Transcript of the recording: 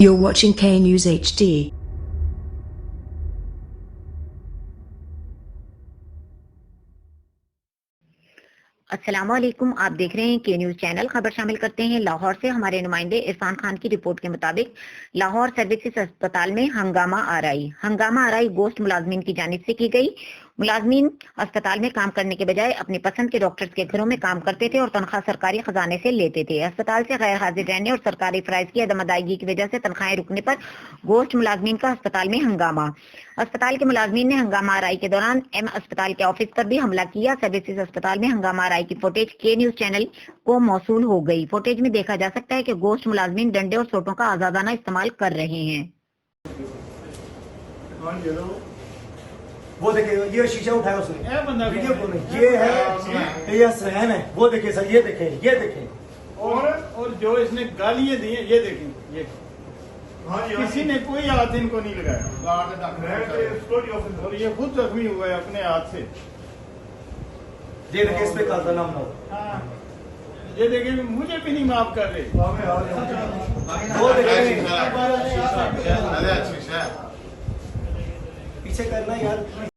You're watching K News HD. अस्सलामुअलैकुम, आप देख रहे हैं के न्यूज़ चैनल। खबर शामिल करते हैं लाहौर से। हमारे नुमाइंदे इरफान खान की रिपोर्ट के मुताबिक लाहौर सर्विसेज अस्पताल में हंगामा आरआई गोश्त मुलाजमीन की जानिब से की गई। मुलाजमीन अस्पताल में काम करने के बजाय अपनी पसंद के डॉक्टर्स के घरों में काम करते थे और तनख्वाह सरकारी खजाने से लेते थे। अस्पताल से गैर हाजिर रहने और सरकारी फराइज की अदम अदायगी की वजह से तनख्वाहें रुकने पर गोश्त मुलाजमीन का अस्पताल में हंगामा। अस्पताल के मुलाजमीन ने हंगामा आरआई के दौरान एम अस्पताल के ऑफिस पर भी हमला किया। सर्विसेज अस्पताल में हंगामा आरआई की फुटेज के न्यूज चैनल को मौसूल हो गई। फुटेज में देखा जा सकता है कि गोश्त मुलाजमीन डंडे और सोटों का आजादाना इस्तेमाल कर रहे हैं। वो देखिए, ये शीशा उठाया उसने, वीडियो को नहीं, ये है, ये सहन है। वो देखिए सर, ये देखें और जो इसने गालियां दी हैं, ये देखें, ये किसी ने कोई हाथ इनको नहीं लगाया और ये खुद जख्मी हुआ है अपने हाथ से। ये देखिए, इस पे काला नाम ना हो। ये देखिए, मुझे भी नहीं माफ कर रहे। वो देखिए, पीछे करना यार।